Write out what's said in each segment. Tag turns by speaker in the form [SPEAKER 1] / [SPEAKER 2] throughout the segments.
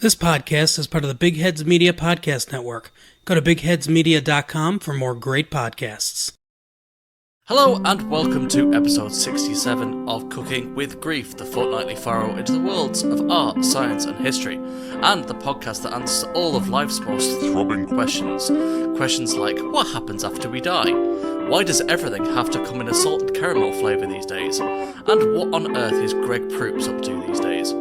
[SPEAKER 1] This podcast is part of the Big Heads Media Podcast Network. Go to bigheadsmedia.com for more great podcasts.
[SPEAKER 2] Hello and welcome to episode 67 of Cooking with Grief, the fortnightly furrow into the worlds of art, science and history, and the podcast that answers all of life's most throbbing questions. Questions like, what happens after we die? Why does everything have to come in a salted caramel flavour these days? And what on earth is Greg Proops up to these days?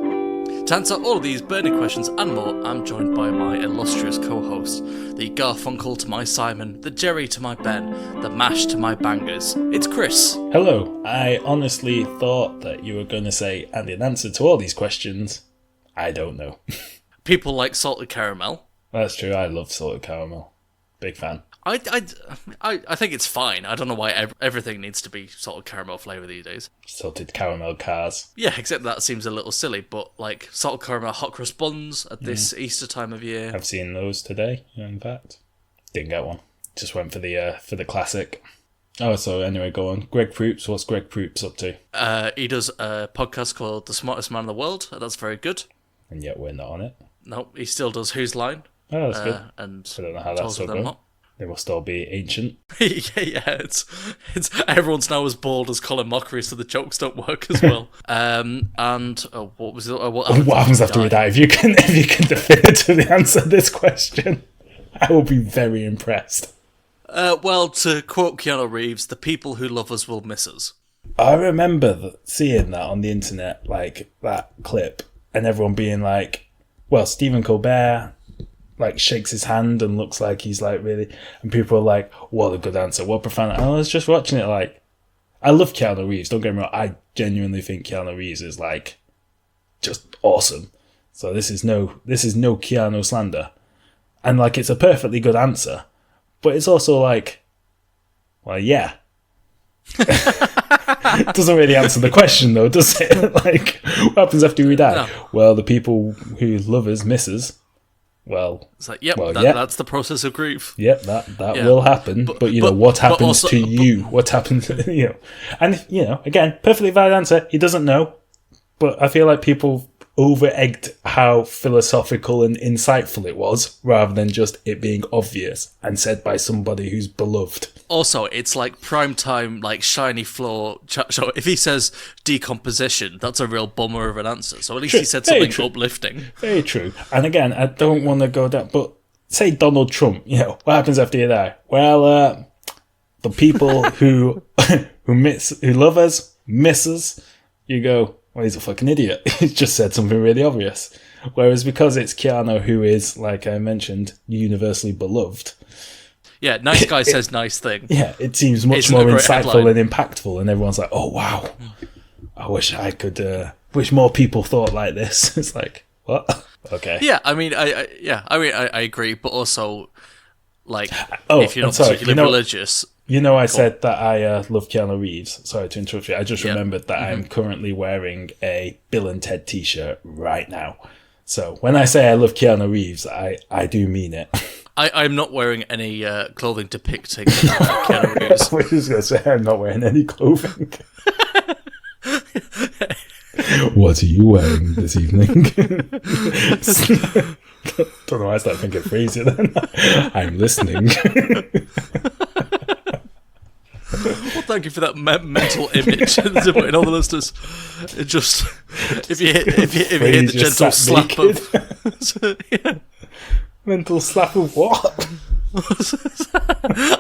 [SPEAKER 2] To answer all of these burning questions and more, I'm joined by my illustrious co-hosts, the Garfunkel to my Simon, the Jerry to my Ben, the Mash to my Bangers. It's Chris.
[SPEAKER 3] Hello. I honestly thought that you were going to say, and in answer to all these questions, I don't know.
[SPEAKER 2] People like salted caramel.
[SPEAKER 3] That's true. I love salted caramel. Big fan.
[SPEAKER 2] I think it's fine. I don't know why everything needs to be salted caramel flavour these days.
[SPEAKER 3] Salted caramel cars.
[SPEAKER 2] Yeah, except that seems a little silly, but like salted caramel hot cross buns at this Easter time of year.
[SPEAKER 3] I've seen those today, in fact. Didn't get one. Just went for the classic. Oh, so anyway, go on. Greg Proops. What's Greg Proops up to?
[SPEAKER 2] He does a podcast called The Smartest Man in the World. That's very good.
[SPEAKER 3] And yet we're not on it.
[SPEAKER 2] No, he still does Whose Line.
[SPEAKER 3] Oh, that's good.
[SPEAKER 2] And
[SPEAKER 3] I don't know how that's so good. They must all be ancient.
[SPEAKER 2] yeah, it's everyone's now as bald as Colin Mockery, so the jokes don't work as well. What was it? What
[SPEAKER 3] happens after we die? If you can definitively answer this question, I will be very impressed.
[SPEAKER 2] Well, to quote Keanu Reeves, the people who love us will miss us.
[SPEAKER 3] I remember seeing that on the internet, like that clip, and everyone being like, "Well, Stephen Colbert." Like shakes his hand and looks like he's like really, and people are like, what a good answer, what profound. And I was just watching it like, I love Keanu Reeves, don't get me wrong, I genuinely think Keanu Reeves is like just awesome. So this is no Keanu slander, and like it's a perfectly good answer, but it's also like, well, yeah. It doesn't really answer the question though, does it? Like, what happens after we die? No. Well, the people who love us miss us. Well,
[SPEAKER 2] it's like, that's the process of grief.
[SPEAKER 3] Yep, that will happen. But what happens to you? What happens to you? And again, perfectly valid answer. He doesn't know, but I feel like people over-egged how philosophical and insightful it was, rather than just it being obvious and said by somebody who's beloved.
[SPEAKER 2] Also, it's like prime time, like shiny floor chat show. If he says decomposition, that's a real bummer of an answer. So at least he said something uplifting.
[SPEAKER 3] Very true. And again, I don't want to go down, but say Donald Trump, what happens after you die? Well, the people who love us, miss us, you go, well, he's a fucking idiot. He's just said something really obvious. Whereas because it's Keanu, who is, like I mentioned, universally beloved.
[SPEAKER 2] Yeah, nice guy says nice thing.
[SPEAKER 3] Yeah, it seems much more insightful and impactful, and everyone's like, "Oh wow, I wish I could. Wish more people thought like this." It's like, what? Okay.
[SPEAKER 2] Yeah, I mean, I agree, but also, like, if you're not particularly religious.
[SPEAKER 3] I said that I love Keanu Reeves. Sorry to interrupt you. I just remembered that I'm currently wearing a Bill and Ted T-shirt right now. So when I say I love Keanu Reeves, I do mean it.
[SPEAKER 2] I'm not wearing any clothing depicting Keanu Reeves.
[SPEAKER 3] I was just going to say I'm not wearing any clothing. What are you wearing this evening? Don't know why I started thinking Fraser then. I'm listening.
[SPEAKER 2] Well, thank you for that mental image. And all the listeners, it just if you hit the gentle slap of
[SPEAKER 3] mental slap of what?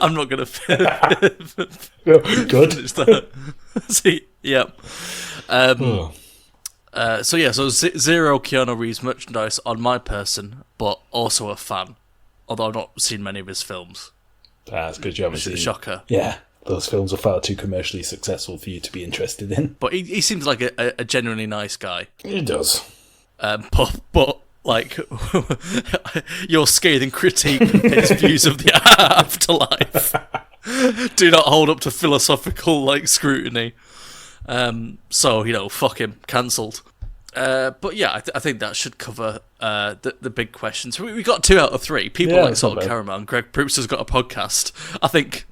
[SPEAKER 2] I'm not gonna
[SPEAKER 3] good.
[SPEAKER 2] See, yeah. So zero Keanu Reeves merchandise on my person, but also a fan. Although I've not seen many of his films.
[SPEAKER 3] That's good. You haven't seen.
[SPEAKER 2] Shocker.
[SPEAKER 3] Yeah. Those films are far too commercially successful for you to be interested in.
[SPEAKER 2] But he seems like a genuinely nice guy.
[SPEAKER 3] He does.
[SPEAKER 2] But like, your scathing critique of his views of the afterlife do not hold up to philosophical, like, scrutiny. So, fuck him. Cancelled. But yeah, I think that should cover the big questions. We got 2 out of 3. People like salted caramel, and Greg Proops has got a podcast. I think,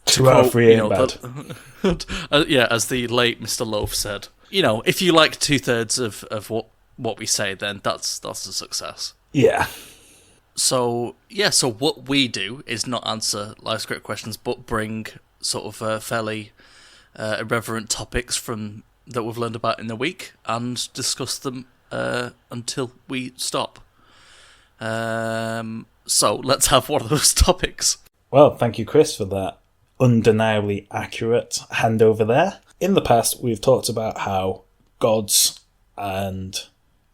[SPEAKER 3] 2 out of 3 ain't bad.
[SPEAKER 2] As the late Mr. Loaf said, if you like 2/3 of what we say, then that's a success.
[SPEAKER 3] Yeah.
[SPEAKER 2] So what we do is not answer live script questions, but bring sort of fairly irreverent topics from that we've learned about in the week and discuss them until we stop. So let's have one of those topics.
[SPEAKER 3] Well, thank you, Chris, for that undeniably accurate handover there. In the past, we've talked about how gods and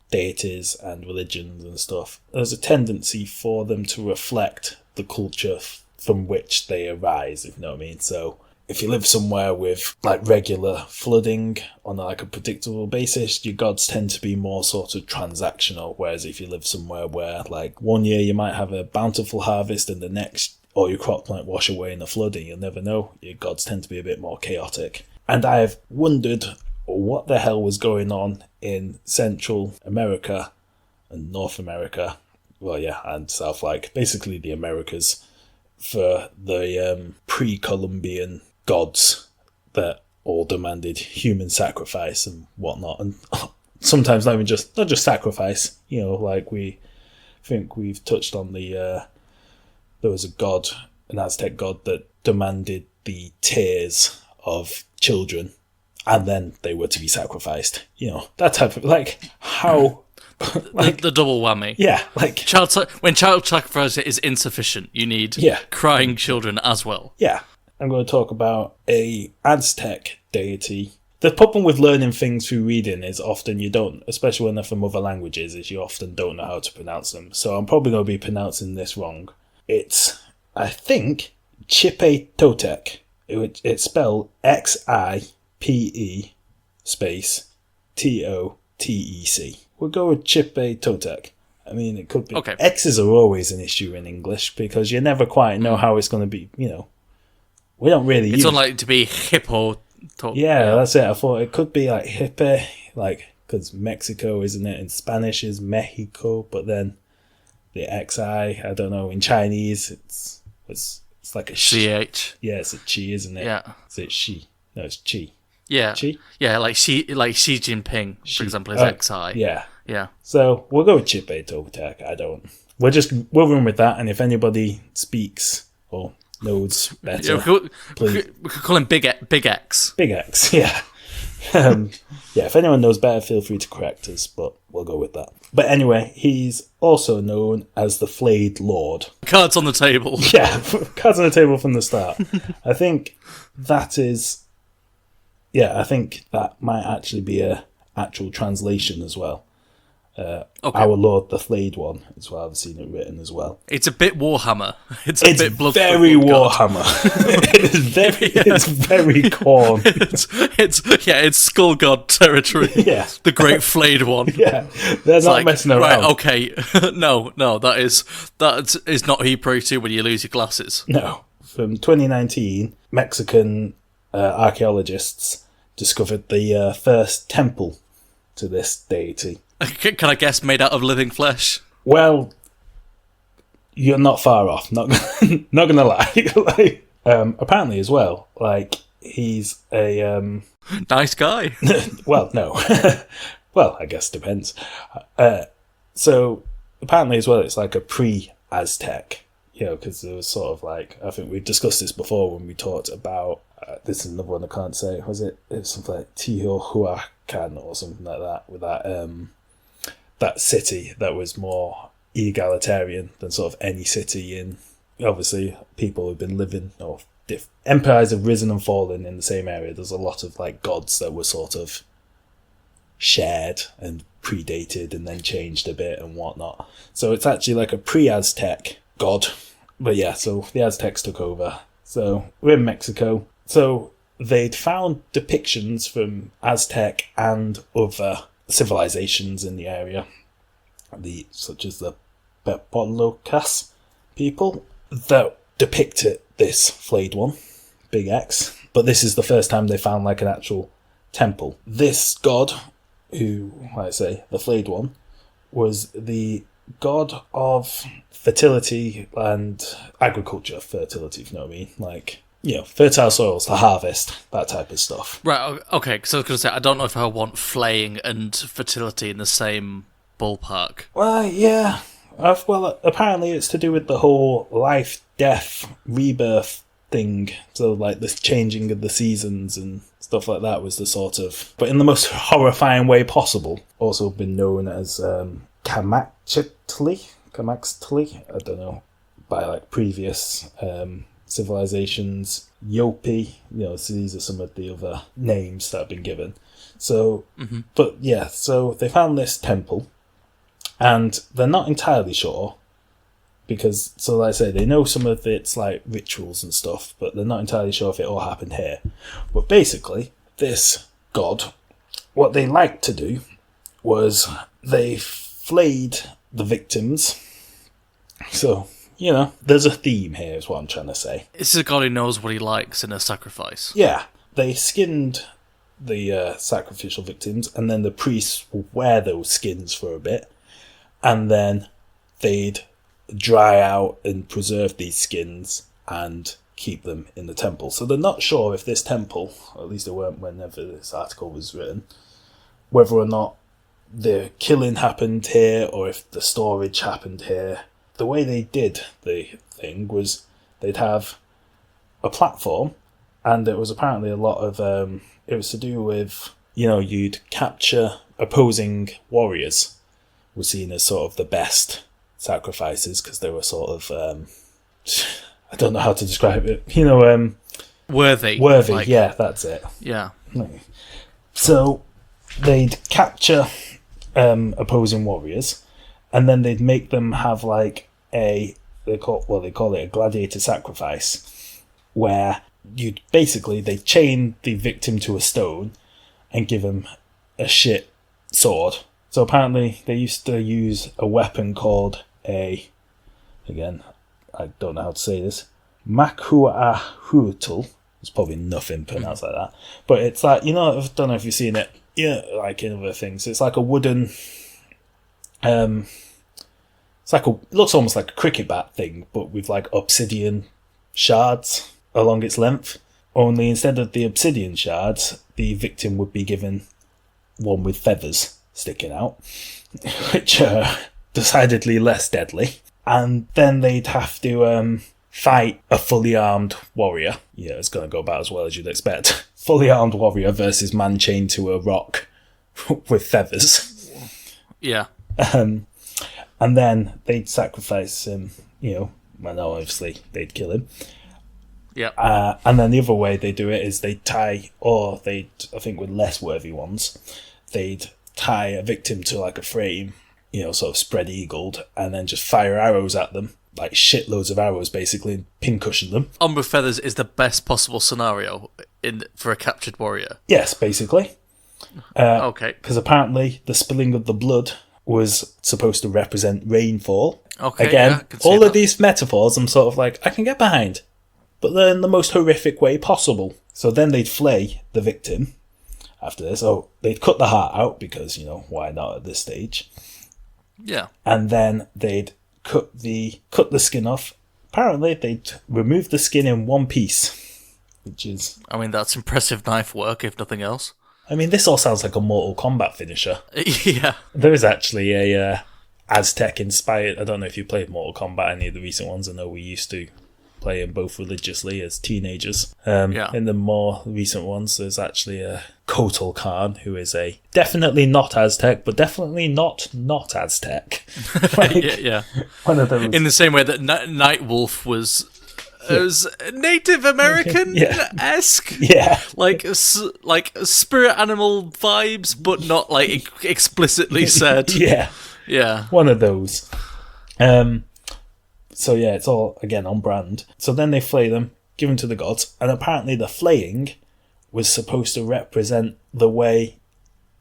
[SPEAKER 3] deities and religions and stuff, there's a tendency for them to reflect the culture from which they arise, if you know what I mean. So if you live somewhere with like regular flooding on like a predictable basis, your gods tend to be more sort of transactional. Whereas if you live somewhere where like one year you might have a bountiful harvest and the next all your crop might wash away in the flooding, you'll never know. Your gods tend to be a bit more chaotic. And I've wondered what the hell was going on in Central America and North America, and South, like basically the Americas, for the pre-Columbian gods that all demanded human sacrifice and whatnot, and sometimes not just sacrifice. You know, like we think we've touched on there was a god, an Aztec god, that demanded the tears of children, and then they were to be sacrificed. You know, that type of, like, how... like,
[SPEAKER 2] the double whammy.
[SPEAKER 3] Yeah, like...
[SPEAKER 2] When child sacrifice is insufficient, you need crying children as well.
[SPEAKER 3] Yeah. I'm going to talk about a Aztec deity. The problem with learning things through reading is often you don't, especially when they're from other languages, is you often don't know how to pronounce them. So I'm probably going to be pronouncing this wrong. It's, I think, Xipetotec. It's spelled Xipetotec. We'll go with Xipetotec. I mean, it could be.
[SPEAKER 2] Okay.
[SPEAKER 3] X's are always an issue in English because you never quite know how it's going to be, you know. We don't really
[SPEAKER 2] It's unlikely to be hippo.
[SPEAKER 3] Yeah, that's it. I thought it could be like hippie, like, because Mexico, isn't it? In Spanish is Mexico, but then the XI, I don't know, in Chinese, it's like a
[SPEAKER 2] CH.
[SPEAKER 3] Yeah, it's a chi, isn't it?
[SPEAKER 2] Yeah.
[SPEAKER 3] Is it she? No, it's chi.
[SPEAKER 2] Yeah.
[SPEAKER 3] Chi?
[SPEAKER 2] Yeah, like Xi Jinping, for example, is XI.
[SPEAKER 3] Yeah.
[SPEAKER 2] Yeah.
[SPEAKER 3] So we'll go with Xipetotec. We'll run with that, and if anybody speaks or knows better,
[SPEAKER 2] we could call him Big X.
[SPEAKER 3] Big X, yeah. If anyone knows better, feel free to correct us, but we'll go with that. But anyway, he's also known as the Flayed Lord.
[SPEAKER 2] Cards on the table.
[SPEAKER 3] Yeah, cards on the table from the start. I think that might actually be a actual translation as well.
[SPEAKER 2] Okay.
[SPEAKER 3] Our Lord, the Flayed One, is what I've seen it written as well.
[SPEAKER 2] It's a bit Warhammer. It's a bit blood.
[SPEAKER 3] Very Warhammer. It's very Khorne.
[SPEAKER 2] It's Skull God territory.
[SPEAKER 3] Yeah,
[SPEAKER 2] the Great Flayed One.
[SPEAKER 3] Yeah, they're not messing around.
[SPEAKER 2] Right, okay, no, that is not who you pray to when you lose your glasses.
[SPEAKER 3] No, from 2019, Mexican archaeologists discovered the first temple to this deity.
[SPEAKER 2] Can I guess made out of living flesh?
[SPEAKER 3] Well, you're not far off. Not gonna lie. Apparently, as well, like he's a
[SPEAKER 2] nice guy.
[SPEAKER 3] Well, no. Well, I guess depends. So apparently, as well, it's like a pre-Aztec. You know, because there was sort of like, I think we've discussed this before when we talked about. This is another one I can't say. Was it? It was something like Teotihuacan or something like that. With that city that was more egalitarian than sort of any city in. Obviously, people have been living, or empires have risen and fallen in the same area. There's a lot of like gods that were sort of shared and predated and then changed a bit and whatnot. So it's actually like a pre-Aztec god. But yeah, so the Aztecs took over. So we're in Mexico. So they'd found depictions from Aztec and other civilizations in the area, such as the Pepolocas people, that depicted this Flayed One, Big X. But this is the first time they found like an actual temple. This god, who, like I say, the Flayed One, was the god of fertility and agriculture. Fertility, if you know what I mean. Like, fertile soils to harvest, that type of stuff.
[SPEAKER 2] Right, okay, because I was going to say, I don't know if I want flaying and fertility in the same ballpark.
[SPEAKER 3] Well, yeah. Apparently it's to do with the whole life, death, rebirth thing. So, like, this changing of the seasons and stuff like that was the sort of... But in the most horrifying way possible. Also been known as Camaxtli? I don't know. By, like, previous... civilizations, Yopi, so these are some of the other names that have been given. So, But yeah, so they found this temple, and they're not entirely sure, because, so like I say, they know some of its like rituals and stuff, but they're not entirely sure if it all happened here. But basically, this god, what they liked to do was they flayed the victims. So, there's a theme here, is what I'm trying to say.
[SPEAKER 2] This is a god who knows what he likes in a sacrifice.
[SPEAKER 3] Yeah, they skinned the sacrificial victims, and then the priests would wear those skins for a bit, and then they'd dry out and preserve these skins and keep them in the temple. So they're not sure if this temple, or at least they weren't whenever this article was written, whether or not the killing happened here or if the storage happened here. The way they did the thing was they'd have a platform, and it was apparently a lot of... it was to do with, you'd capture opposing warriors, were seen as sort of the best sacrifices, because they were sort of... I don't know how to describe it.
[SPEAKER 2] Worthy.
[SPEAKER 3] Worthy, yeah, that's it.
[SPEAKER 2] Yeah.
[SPEAKER 3] So they'd capture opposing warriors, and then they'd make them have like they call it a gladiator sacrifice, where they'd chain the victim to a stone and give him a shit sword. So apparently they used to use a weapon called again, I don't know how to say this, Makuahutul. It's probably nothing pronounced like that, but it's like, I don't know if you've seen it, like in other things. It's like a wooden... looks almost like a cricket bat thing, but with like obsidian shards along its length. Only instead of the obsidian shards, the victim would be given one with feathers sticking out, which are decidedly less deadly. And then they'd have to fight a fully armed warrior. Yeah, it's going to go about as well as you'd expect. Fully armed warrior versus man chained to a rock with feathers.
[SPEAKER 2] Yeah.
[SPEAKER 3] And then they'd sacrifice him, obviously they'd kill him.
[SPEAKER 2] Yeah.
[SPEAKER 3] And then the other way they do it is I think with less worthy ones, they'd tie a victim to like a frame, sort of spread eagled, and then just fire arrows at them, like shitloads of arrows basically, and pincushion them.
[SPEAKER 2] Armed with feathers is the best possible scenario for a captured warrior.
[SPEAKER 3] Yes, basically.
[SPEAKER 2] Okay.
[SPEAKER 3] Because apparently the spilling of the blood was supposed to represent rainfall.
[SPEAKER 2] Okay.
[SPEAKER 3] Again,
[SPEAKER 2] yeah,
[SPEAKER 3] all of these metaphors I'm sort of like, I can get behind, but they're in the most horrific way possible. So then they'd flay the victim after this. Oh, they'd cut the heart out because, why not at this stage?
[SPEAKER 2] Yeah.
[SPEAKER 3] And then they'd cut the skin off. Apparently they'd remove the skin in one piece, which is...
[SPEAKER 2] I mean, that's impressive knife work, if nothing else.
[SPEAKER 3] I mean, this all sounds like a Mortal Kombat finisher.
[SPEAKER 2] Yeah.
[SPEAKER 3] There is actually a Aztec inspired... I don't know if you played Mortal Kombat, any of the recent ones. I know we used to play them both religiously as teenagers. In the more recent ones, there's actually a Kotal Khan, who is a definitely not Aztec, but definitely not Aztec.
[SPEAKER 2] Yeah.
[SPEAKER 3] One of those.
[SPEAKER 2] In the same way that Nightwolf was... It was Native American-esque, like spirit animal vibes, but not like explicitly said. Yeah,
[SPEAKER 3] one of those. So yeah, it's all again on brand. So then they flay them, give them to the gods, and apparently the flaying was supposed to represent the way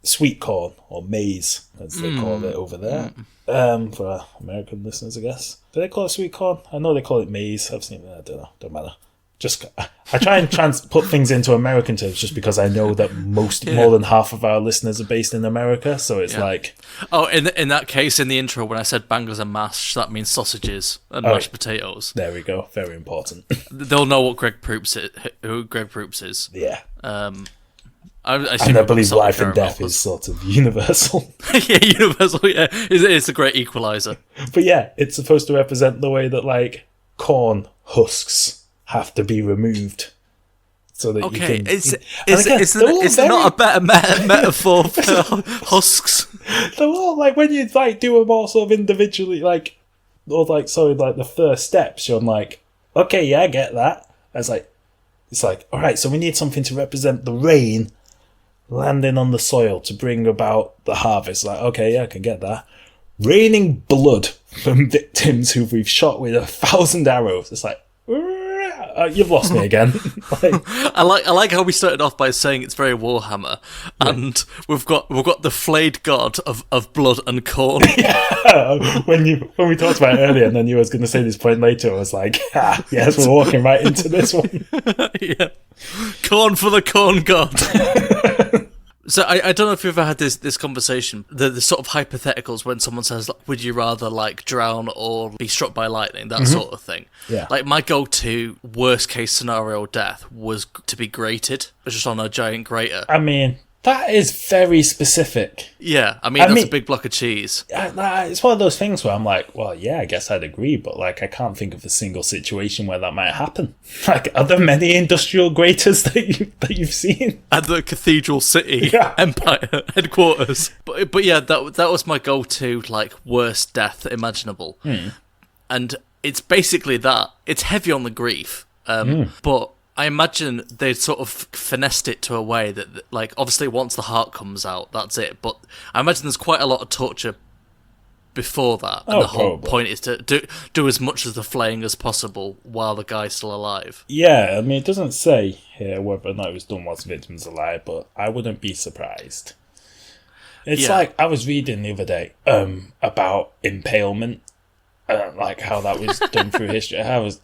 [SPEAKER 3] sweet corn or maize, as they call it over there. For our American listeners, I guess. Do they call it sweet corn? I know they call it maize. I've seen it. I don't know. Don't matter. I try and put things into American terms just because I know that more than half of our listeners are based in America, so it's like...
[SPEAKER 2] Oh, in that case, in the intro, when I said bangers and mash, that means sausages and mashed potatoes.
[SPEAKER 3] There we go. Very important.
[SPEAKER 2] They'll know what who Greg Proops is.
[SPEAKER 3] Yeah.
[SPEAKER 2] I
[SPEAKER 3] believe life and death is sort of universal.
[SPEAKER 2] Yeah, universal, yeah. It's a great equalizer.
[SPEAKER 3] But yeah, it's supposed to represent the way that, like, corn husks have to be removed so that you can...
[SPEAKER 2] It's not a better metaphor for husks.
[SPEAKER 3] They're all, like, when you, like, do them all sort of individually, like, or, like, the first steps, you're like, okay, yeah, I get that. It's like, all right, so we need something to represent the rain landing on the soil to bring about the harvest. Like, okay, yeah, I can get that. Raining blood from victims who we've shot with 1,000 arrows. It's like, you've lost me again.
[SPEAKER 2] I like how we started off by saying it's very Warhammer, and we've got the flayed god of blood and corn.
[SPEAKER 3] Yeah. When we talked about it earlier, and then you was going to say this point later, I was like, yes, we're walking right into this one.
[SPEAKER 2] Yeah, corn for the corn god. So I don't know if you've ever had this conversation, the sort of hypotheticals when someone says, like, would you rather, like, drown or be struck by lightning, that sort of thing.
[SPEAKER 3] Yeah.
[SPEAKER 2] Like, my go-to worst case scenario death was to be grated, just on a giant grater.
[SPEAKER 3] I mean, that is very specific.
[SPEAKER 2] Yeah, that's a big block of cheese.
[SPEAKER 3] It's one of those things where I'm like, well, yeah, I guess I'd agree, but, like, I can't think of a single situation where that might happen. Like, are there many industrial graters that you've seen?
[SPEAKER 2] At the Cathedral City Empire headquarters. But yeah, that was my go-to, like, worst death imaginable. And it's basically that. It's heavy on the grief, but I imagine they'd sort of finessed it to a way that, like, obviously once the heart comes out, that's it. But I imagine there's quite a lot of torture before that. And the whole point is to do as much of the flaying as possible while the guy's still alive.
[SPEAKER 3] Yeah, I mean, it doesn't say here whether or not it was done whilst the victim's alive, but I wouldn't be surprised. It's like, I was reading the other day about impalement, like how that was done through history. I was...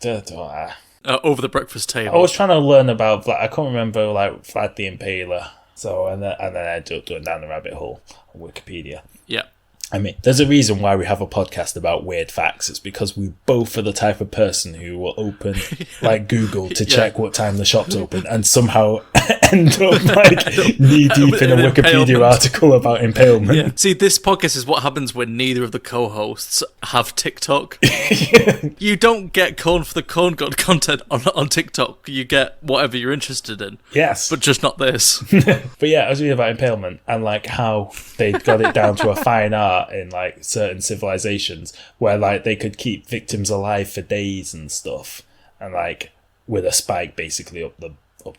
[SPEAKER 2] over the breakfast table.
[SPEAKER 3] I was trying to learn about, like, I can't remember, like, Vlad the Impaler. So, and then I ended up going down the rabbit hole on Wikipedia.
[SPEAKER 2] Yeah.
[SPEAKER 3] I mean, there's a reason why we have a podcast about weird facts. It's because we both are the type of person who will open, like, Google to check what time the shop's open and somehow end up, like, knee-deep in a Wikipedia article about impalement.
[SPEAKER 2] Yeah. See, this podcast is what happens when neither of the co-hosts have TikTok. You don't get corn for the corn god content on TikTok. You get whatever you're interested in.
[SPEAKER 3] Yes.
[SPEAKER 2] But just not this.
[SPEAKER 3] But yeah, I was reading about impalement and, like, how they got it down to a fine art in, like, certain civilizations where, like, they could keep victims alive for days and stuff, and, like, with a spike basically up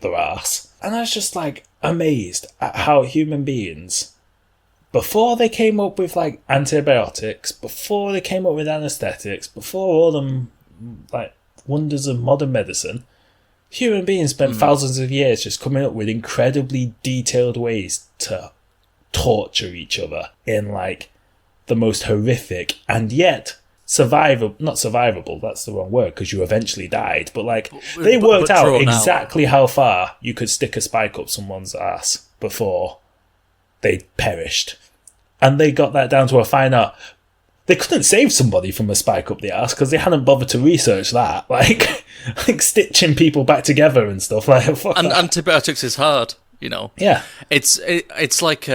[SPEAKER 3] their arse. And I was just, like, amazed at how human beings, before they came up with, like, antibiotics, before they came up with anesthetics, before all them, like, wonders of modern medicine, human beings spent thousands of years just coming up with incredibly detailed ways to torture each other in, like, the most horrific and yet not survivable, that's the wrong word because you eventually died, but, like, they worked out exactly how far you could stick a spike up someone's ass before they perished, and they got that down to a fine art. They couldn't save somebody from a spike up the ass because they hadn't bothered to research that, like stitching people back together and stuff. Like,
[SPEAKER 2] and antibiotics is hard, you know.
[SPEAKER 3] Yeah,
[SPEAKER 2] it's like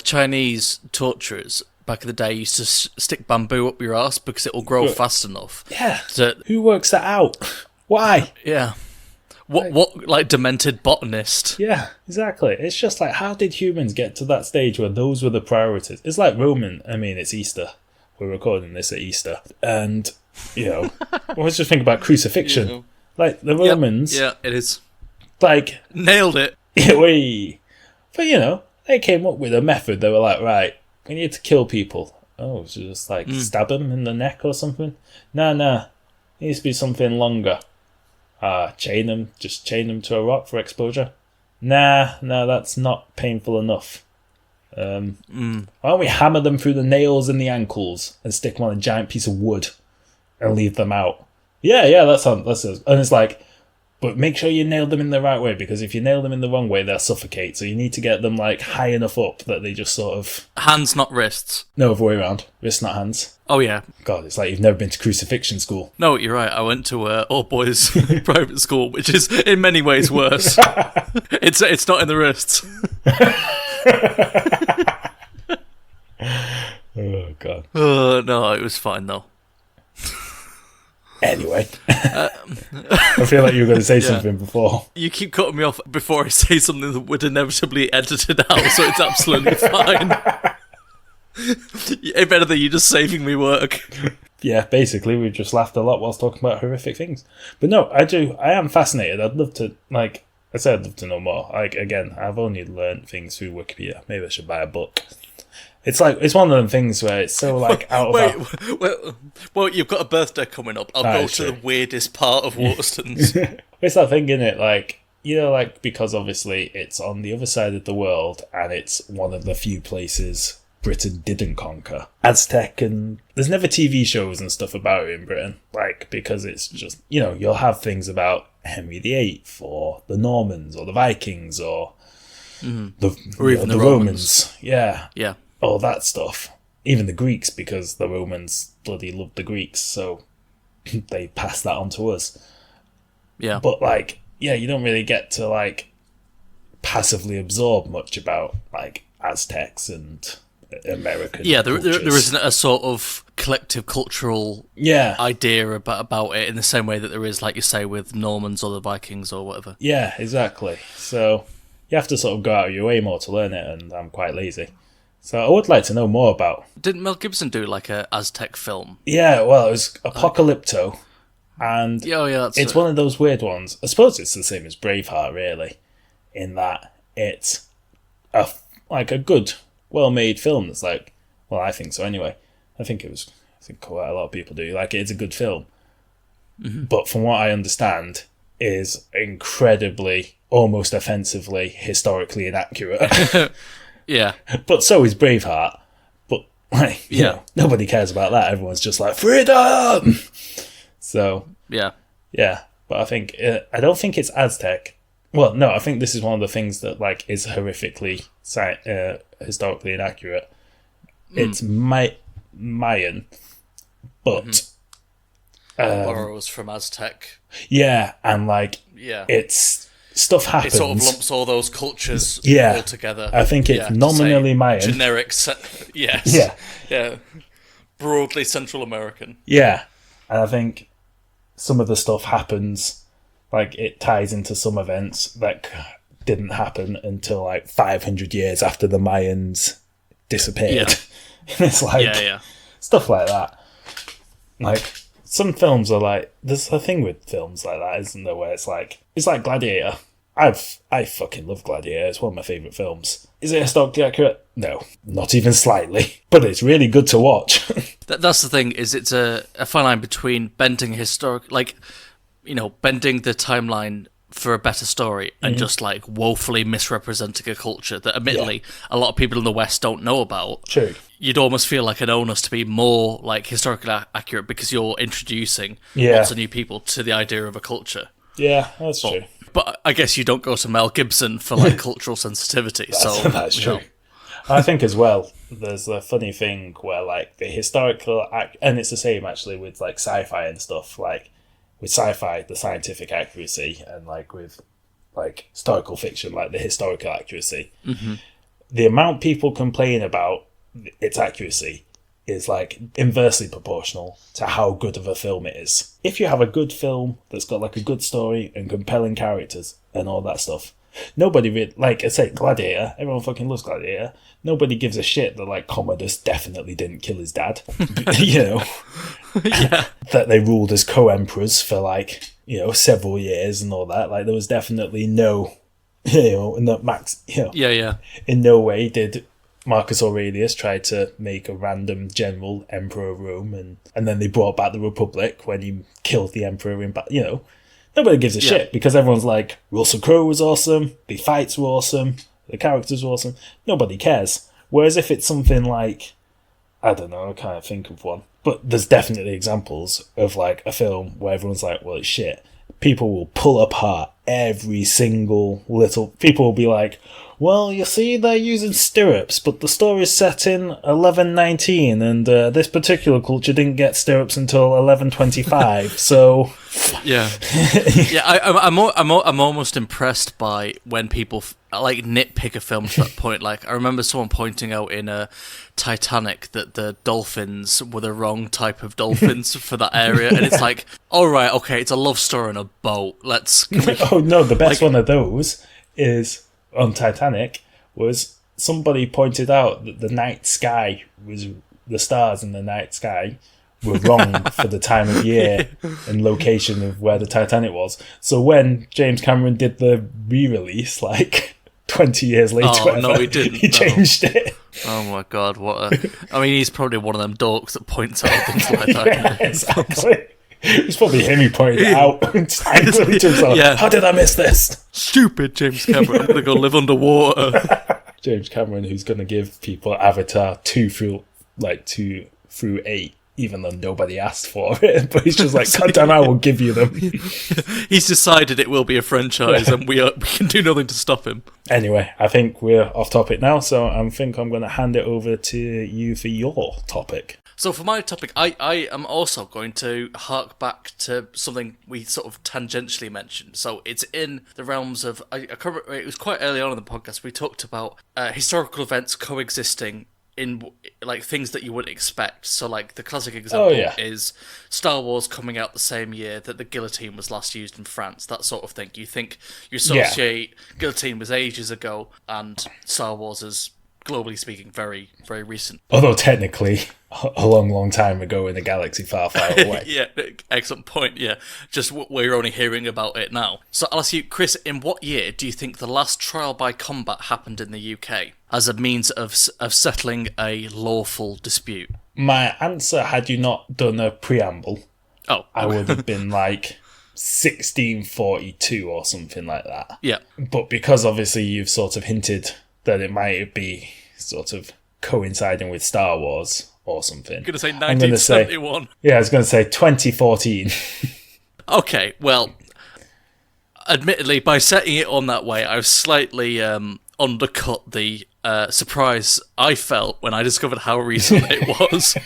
[SPEAKER 2] Chinese torturers back in the day used to stick bamboo up your ass because it will grow fast enough.
[SPEAKER 3] Yeah. Who works that out? Why?
[SPEAKER 2] Yeah. What like demented botanist?
[SPEAKER 3] Yeah, exactly. It's just like, how did humans get to that stage where those were the priorities? It's like it's Easter. We're recording this at Easter. And, you know, I was just thinking about crucifixion. Yeah. Like, the Romans...
[SPEAKER 2] Yeah, it is.
[SPEAKER 3] Like...
[SPEAKER 2] Nailed it.
[SPEAKER 3] But, you know, they came up with a method. They were like, right, we need to kill people. Oh, so just, like, stab them in the neck or something? Nah. It needs to be something longer. Chain them to a rock for exposure. Nah, that's not painful enough. Why don't we hammer them through the nails in the ankles and stick them on a giant piece of wood and leave them out? Yeah, that sounds. And it's like, But make sure you nail them in the right way, because if you nail them in the wrong way, they'll suffocate. So you need to get them like high enough up that they just sort of...
[SPEAKER 2] Hands, not wrists.
[SPEAKER 3] No, other way around. Wrists, not hands.
[SPEAKER 2] Oh, yeah.
[SPEAKER 3] God, it's like you've never been to crucifixion school.
[SPEAKER 2] No, you're right. I went to all boys private school, which is in many ways worse. It's not in the wrists.
[SPEAKER 3] Oh, God.
[SPEAKER 2] No, it was fine, though.
[SPEAKER 3] Anyway, I feel like you were going to say something before.
[SPEAKER 2] You keep cutting me off before I say something that would inevitably edit it out, so it's absolutely fine. If anything, you're just saving me work.
[SPEAKER 3] Yeah, basically, we've just laughed a lot whilst talking about horrific things. But no, I am fascinated. I'd love to, like I said, I'd love to know more. Like, again, I've only learned things through Wikipedia. Maybe I should buy a book. It's like, it's one of them things where it's so like out of
[SPEAKER 2] Well, you've got a birthday coming up. I'll go to the weirdest part of Waterstones.
[SPEAKER 3] It's that thing, innit? Like, you know, like, because obviously it's on the other side of the world and it's one of the few places Britain didn't conquer. Aztec, and there's never TV shows and stuff about it in Britain. Like, because it's just, you know, you'll have things about Henry VIII or the Normans or the Vikings or
[SPEAKER 2] or even the Romans.
[SPEAKER 3] Yeah.
[SPEAKER 2] Yeah.
[SPEAKER 3] All that stuff. Even the Greeks, because the Romans bloody loved the Greeks, so they passed that on to us.
[SPEAKER 2] Yeah.
[SPEAKER 3] But, like, yeah, you don't really get to, like, passively absorb much about, like, Aztecs and American
[SPEAKER 2] there isn't a sort of collective cultural idea about it in the same way that there is, like you say, with Normans or the Vikings or whatever.
[SPEAKER 3] Yeah, exactly. So you have to sort of go out of your way more to learn it, and I'm quite lazy. So I would like to know more about...
[SPEAKER 2] Didn't Mel Gibson do like a Aztec film?
[SPEAKER 3] Yeah, well, it was Apocalypto, and
[SPEAKER 2] it's
[SPEAKER 3] one of those weird ones. I suppose it's the same as Braveheart, really, in that it's a good, well-made film that's like... Well, I think so anyway. I think quite a lot of people do. Like, it's a good film. Mm-hmm. But from what I understand, is incredibly, almost offensively, historically inaccurate.
[SPEAKER 2] Yeah.
[SPEAKER 3] But so is Braveheart. But, like, you know, nobody cares about that. Everyone's just like, freedom! So, yeah. But I think, I don't think it's Aztec. Well, no, I think this is one of the things that, like, is horrifically historically inaccurate. It's Mayan, but...
[SPEAKER 2] borrows from Aztec.
[SPEAKER 3] Yeah, and, like, it's... Stuff happens.
[SPEAKER 2] It sort of lumps all those cultures all together.
[SPEAKER 3] I think it's nominally Mayan.
[SPEAKER 2] Generic, yes. Yeah. Broadly Central American.
[SPEAKER 3] Yeah. And I think some of the stuff happens, like, it ties into some events that didn't happen until, like, 500 years after the Mayans disappeared. Yeah. It's like, stuff like that. Like... Some films are like... There's a thing with films like that, isn't there, where it's like Gladiator. I fucking love Gladiator. It's one of my favourite films. Is it historically accurate? No. Not even slightly. But it's really good to watch.
[SPEAKER 2] That's the thing, is it's a fine line between bending historic... Like, you know, bending the timeline for a better story and just, like, woefully misrepresenting a culture that, admittedly, a lot of people in the West don't know about.
[SPEAKER 3] True.
[SPEAKER 2] You'd almost feel like an onus to be more, like, historically accurate because you're introducing lots of new people to the idea of a culture.
[SPEAKER 3] Yeah, that's true.
[SPEAKER 2] But I guess you don't go to Mel Gibson for, like, cultural sensitivity.
[SPEAKER 3] That's true. I think as well, there's a funny thing where, like, the historical... and it's the same, actually, with, like, sci-fi and stuff, like... With sci-fi, the scientific accuracy, and like with like historical fiction, like the historical accuracy, the amount people complain about its accuracy is like inversely proportional to how good of a film it is. If you have a good film that's got like a good story and compelling characters and all that stuff, nobody really, like I say, Gladiator, everyone fucking loves Gladiator. Nobody gives a shit that like Commodus definitely didn't kill his dad. You know, that they ruled as co-emperors for like, you know, several years and all that. Like there was definitely no, you know, not Max, you know, in no way did Marcus Aurelius try to make a random general emperor of Rome, and then they brought back the Republic when he killed the emperor in, you know. Nobody gives a shit because everyone's like, Russell Crowe was awesome, the fights were awesome, the characters were awesome. Nobody cares. Whereas if it's something like, I don't know, I can't think of one, but there's definitely examples of like a film where everyone's like, well, it's shit. people will pull apart every single little... People will be like, well, you see, they're using stirrups, but the story's set in 1119, and this particular culture didn't get stirrups until 1125, so...
[SPEAKER 2] Yeah. Yeah, I'm almost impressed by when people nitpick a film to that point. Like, I remember someone pointing out in Titanic that the dolphins were the wrong type of dolphins for that area, and it's like, all right, okay, it's a love story on a boat.
[SPEAKER 3] Oh no, the best one of those is on Titanic was somebody pointed out that the night sky was the stars in the night sky were wrong for the time of year and location of where the Titanic was. So when James Cameron did the re-release, 20 years later,
[SPEAKER 2] no, he didn't.
[SPEAKER 3] He changed it.
[SPEAKER 2] Oh my god, I mean, he's probably one of them dorks that points out things like that.
[SPEAKER 3] Yeah, exactly. It's probably him who pointed it out. Angrily to himself.
[SPEAKER 2] Yeah.
[SPEAKER 3] How did I miss this?
[SPEAKER 2] Stupid James Cameron. I'm going to go live underwater.
[SPEAKER 3] James Cameron, who's going to give people Avatar 2 through 8, even though nobody asked for it. But he's just like, God damn, I will give you them.
[SPEAKER 2] He's decided it will be a franchise, and we can do nothing to stop him.
[SPEAKER 3] Anyway, I think we're off topic now, so I think I'm going to hand it over to you for your topic.
[SPEAKER 2] So for my topic, I am also going to hark back to something we sort of tangentially mentioned. So it's in the realms of... I can't remember, it was quite early on in the podcast. We talked about historical events coexisting in things that you wouldn't expect. So the classic example is Star Wars coming out the same year that the guillotine was last used in France, that sort of thing. You associate guillotine was ages ago, and Star Wars is, globally speaking, very, very recent.
[SPEAKER 3] Although technically a long, long time ago in a galaxy far, far away.
[SPEAKER 2] Yeah, excellent point, yeah. Just we're only hearing about it now. So I'll ask you, Chris, in what year do you think the last trial by combat happened in the UK as a means of settling a lawful dispute?
[SPEAKER 3] My answer, had you not done a preamble, I would have been 1642 or something like that.
[SPEAKER 2] Yeah.
[SPEAKER 3] But because obviously you've sort of hinted that it might be sort of coinciding with Star Wars or something.
[SPEAKER 2] I'm going to say 1971.
[SPEAKER 3] I was going to say 2014.
[SPEAKER 2] Okay, well, admittedly, by setting it on that way, I've slightly undercut the surprise I felt when I discovered how recent it was.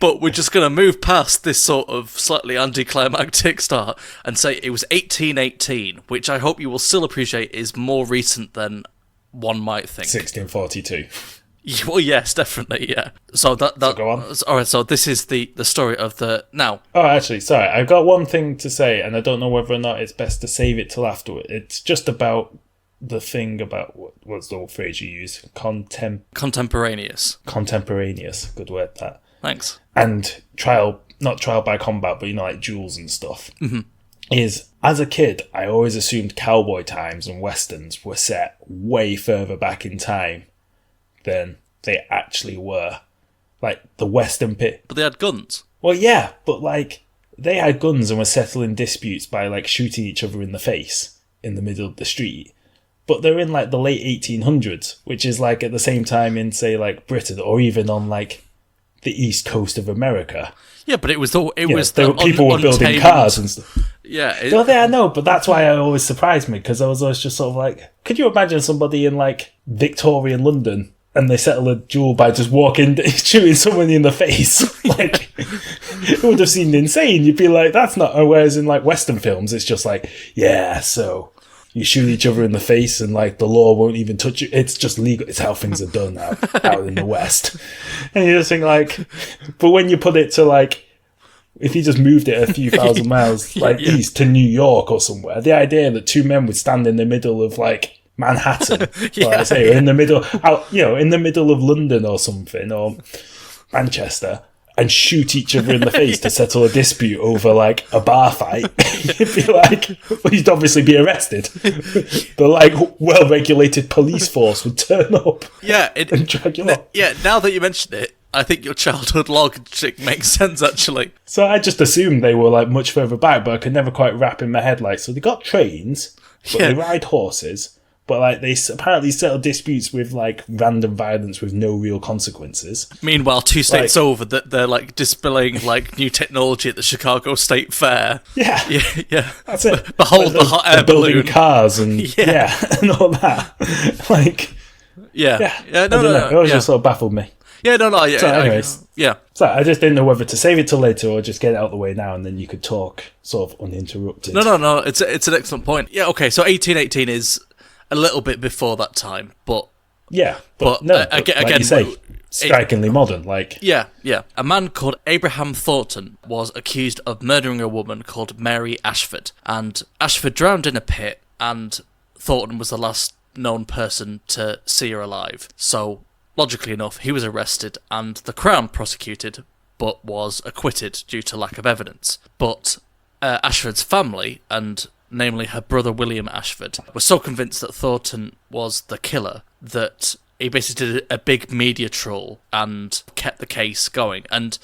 [SPEAKER 2] But we're just going to move past this sort of slightly anticlimactic start and say it was 1818, which I hope you will still appreciate is more recent than one might think.
[SPEAKER 3] 1642.
[SPEAKER 2] Well, yes, definitely, yeah. So that
[SPEAKER 3] go on.
[SPEAKER 2] All right. So this is the story of the now.
[SPEAKER 3] Oh, actually, sorry, I've got one thing to say, and I don't know whether or not it's best to save it till afterward. It's just about the thing about what's the old phrase you use?
[SPEAKER 2] Contemporaneous.
[SPEAKER 3] Contemporaneous. Good word, that.
[SPEAKER 2] Thanks.
[SPEAKER 3] And not trial by combat, but duels and stuff.
[SPEAKER 2] Mm-hmm.
[SPEAKER 3] Is, as a kid, I always assumed cowboy times and westerns were set way further back in time than they actually were. The western pit.
[SPEAKER 2] But they had guns.
[SPEAKER 3] Well, yeah, but they had guns and were settling disputes by shooting each other in the face in the middle of the street. But they're in the late 1800s, which is at the same time in, say, Britain, or even on the east coast of America.
[SPEAKER 2] Yeah, but it was people
[SPEAKER 3] were building cars and stuff.
[SPEAKER 2] Yeah.
[SPEAKER 3] I know, but that's why it always surprised me, because I was always just sort of could you imagine somebody in Victorian London and they settle a duel by just shooting someone in the face? It would have seemed insane. You'd be like, that's not. Whereas in Western films, it's just so you shoot each other in the face and the law won't even touch you. It's just legal. It's how things are done out in the West. And you just think but when you put it to if you just moved it a few thousand miles east to New York or somewhere, the idea that two men would stand in the middle of Manhattan, or in the middle of London or something, or Manchester, and shoot each other in the face to settle a dispute over a bar fight, you'd be well, you'd obviously be arrested. The well-regulated police force would turn up, and drag you off.
[SPEAKER 2] Yeah, now that you mention it, I think your childhood logic makes sense, actually.
[SPEAKER 3] So I just assumed they were much further back, but I could never quite wrap in my head so they got trains, but they ride horses, but like they apparently settle disputes with like random violence with no real consequences.
[SPEAKER 2] Meanwhile, 2 states over, that they're like displaying like new technology at the Chicago State Fair.
[SPEAKER 3] Yeah,
[SPEAKER 2] yeah.
[SPEAKER 3] That's it.
[SPEAKER 2] Behold the hot air
[SPEAKER 3] building
[SPEAKER 2] balloon.
[SPEAKER 3] cars and and all that. Like,
[SPEAKER 2] no.
[SPEAKER 3] It always just sort of baffled me.
[SPEAKER 2] Yeah, no. Yeah,
[SPEAKER 3] So, anyways,
[SPEAKER 2] yeah.
[SPEAKER 3] So I just didn't know whether to save it till later or just get it out of the way now, and then you could talk sort of uninterrupted.
[SPEAKER 2] No. It's an excellent point. Yeah, okay. So 1818 is a little bit before that time, but
[SPEAKER 3] but
[SPEAKER 2] again,
[SPEAKER 3] like you say, strikingly modern. Like,
[SPEAKER 2] yeah. A man called Abraham Thornton was accused of murdering a woman called Mary Ashford, and Ashford drowned in a pit, and Thornton was the last known person to see her alive. So, logically enough, he was arrested, and the Crown prosecuted, but was acquitted due to lack of evidence. But Ashford's family, and namely her brother William Ashford, were so convinced that Thornton was the killer that he basically did a big media troll and kept the case going. And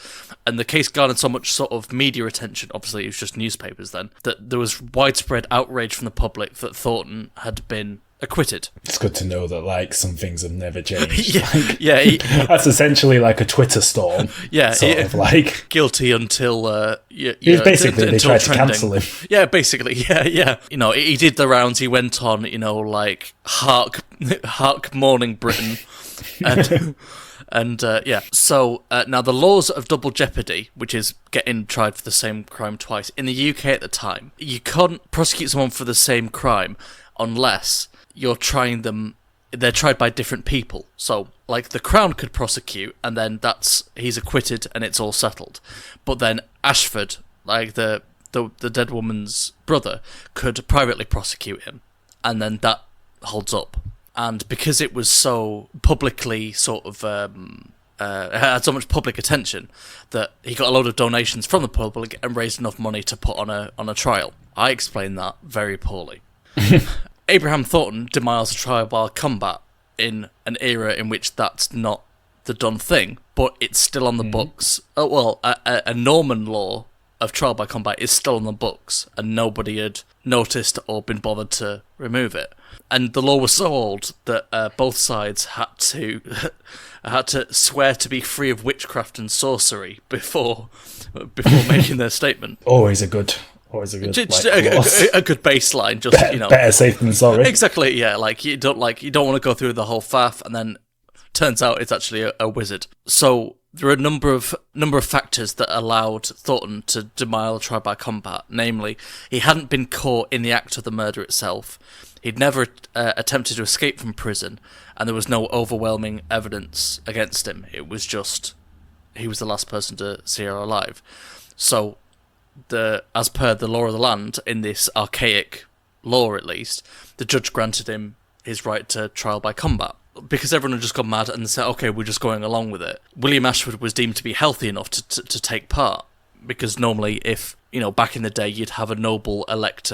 [SPEAKER 2] the case garnered so much sort of media attention, obviously it was just newspapers then, that there was widespread outrage from the public that Thornton had been acquitted.
[SPEAKER 3] It's good to know that like some things have never changed.
[SPEAKER 2] That's
[SPEAKER 3] essentially like a Twitter storm. Sort of like
[SPEAKER 2] guilty until
[SPEAKER 3] he was basically they tried to cancel him.
[SPEAKER 2] Yeah, basically, yeah. You know, he did the rounds. He went on, like hark morning Britain, and So now the laws of double jeopardy, which is getting tried for the same crime twice in the UK at the time, you can't prosecute someone for the same crime unless you're trying them, they're tried by different people. So, like, the Crown could prosecute, and then he's acquitted, and it's all settled. But then Ashford, like the dead woman's brother, could privately prosecute him, and then that holds up. And because it was so publicly sort of, had so much public attention, that he got a load of donations from the public and raised enough money to put on a trial. I explained that very poorly. Abraham Thornton demiles a trial by combat in an era in which that's not the done thing, but it's still on the books. A Norman law of trial by combat is still on the books, and nobody had noticed or been bothered to remove it. And the law was so old that both sides had to swear to be free of witchcraft and sorcery before making their statement.
[SPEAKER 3] Always a good
[SPEAKER 2] a good baseline, just
[SPEAKER 3] better safe than sorry.
[SPEAKER 2] Exactly, yeah. Like you don't want to go through the whole faff, and then turns out it's actually a wizard. So there are a number of factors that allowed Thornton to demile a trial by combat. Namely, he hadn't been caught in the act of the murder itself. He'd never attempted to escape from prison, and there was no overwhelming evidence against him. It was just he was the last person to see her alive. So, as per the law of the land, in this archaic law at least, the judge granted him his right to trial by combat. Because everyone had just gone mad and said, okay, we're just going along with it. William Ashford was deemed to be healthy enough to take part. Because normally, if, back in the day, you'd have a noble elect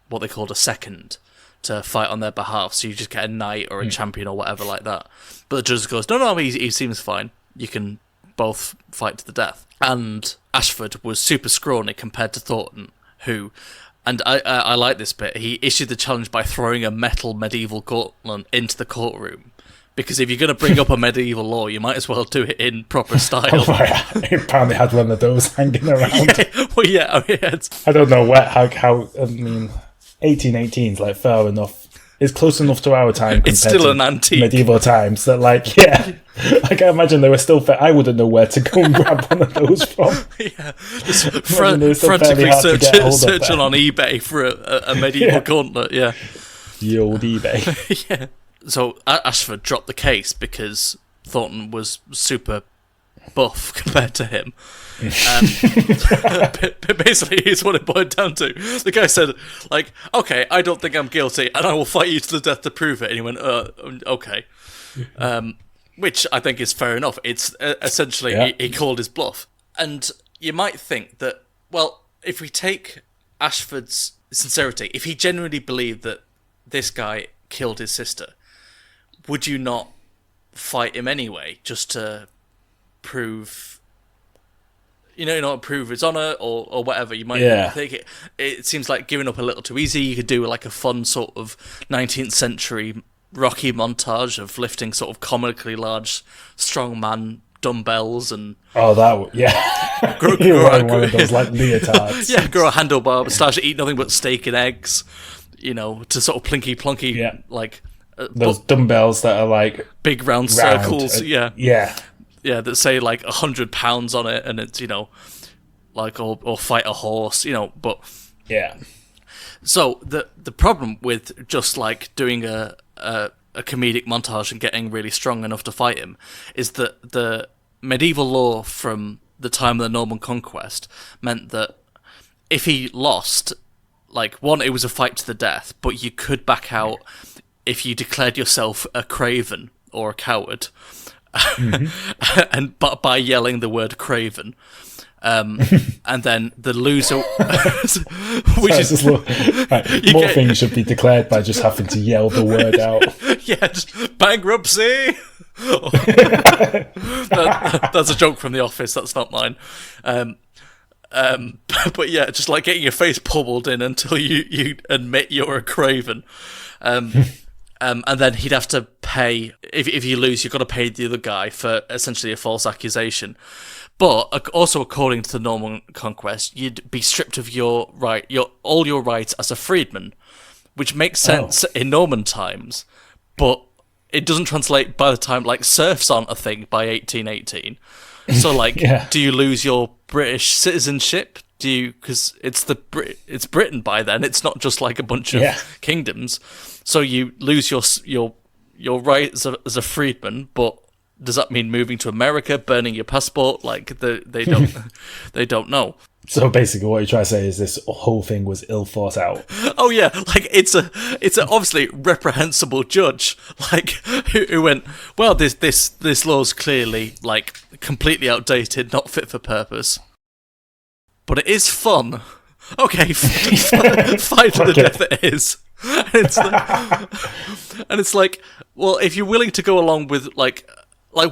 [SPEAKER 2] what they called a second to fight on their behalf. So you just get a knight or a champion or whatever like that. But the judge goes, no, he seems fine. You can both fight to the death. And Ashford was super scrawny compared to Thornton, who, and I like this bit, he issued the challenge by throwing a metal medieval gauntlet into the courtroom. Because if you're going to bring up a medieval law, you might as well do it in proper style.
[SPEAKER 3] He apparently had one of those hanging around.
[SPEAKER 2] I
[SPEAKER 3] don't know how 1818 is like far enough. It's close enough to our time.
[SPEAKER 2] It's still an antique.
[SPEAKER 3] Medieval times that, like, I can imagine they were still. I wouldn't know where to go and grab one of those from.
[SPEAKER 2] Just frantically searching on eBay for a medieval gauntlet. Yeah,
[SPEAKER 3] the old eBay.
[SPEAKER 2] Yeah. So Ashford dropped the case because Thornton was super buff compared to him. Basically, here's what it boiled down to. The guy said, like, okay, I don't think I'm guilty, and I will fight you to the death to prove it. And he went, okay. Which I think is fair enough. It's essentially, he called his bluff. And you might think that, well, if we take Ashford's sincerity, if he genuinely believed that this guy killed his sister, would you not fight him anyway, just to prove, not prove his honor or whatever. You might think it seems like giving up a little too easy. You could do like a fun sort of 19th century Rocky montage of lifting sort of comically large strongman dumbbells and
[SPEAKER 3] grow one of those like leotards.
[SPEAKER 2] Grow a handlebar moustache, eat nothing but steak and eggs, to sort of plinky plonky like
[SPEAKER 3] those dumbbells that are like
[SPEAKER 2] big round circles,
[SPEAKER 3] that
[SPEAKER 2] say like 100 pounds on it, and it's like or fight a horse, but So the problem with just like doing a comedic montage and getting really strong enough to fight him is that the medieval law from the time of the Norman conquest meant that if he lost, like, one, it was a fight to the death, but you could back out if you declared yourself a craven or a coward, and but by yelling the word craven. And then the loser,
[SPEAKER 3] things should be declared by just having to yell the word out.
[SPEAKER 2] Just bankruptcy. That's a joke from The Office. That's not mine. But just like getting your face pummeled in until you admit you're a craven. And then he'd have to pay, if you lose, you've got to pay the other guy for essentially a false accusation. But also, according to the Norman conquest, you'd be stripped of all your rights as a freedman, which makes sense in Norman times, but it doesn't translate by the time like serfs aren't a thing by 1818. So do you lose your British citizenship? Because it's Britain by then. It's not just like a bunch of kingdoms. So you lose your rights as a freedman, but does that mean moving to America, burning your passport? Like they don't they don't know.
[SPEAKER 3] So basically, what you're trying to say is this whole thing was ill thought out.
[SPEAKER 2] Oh yeah, like it's a obviously reprehensible judge, like who went, well, this law's clearly like completely outdated, not fit for purpose, but it is fun. Okay, fight to the death it is. And it's like, well, if you're willing to go along with like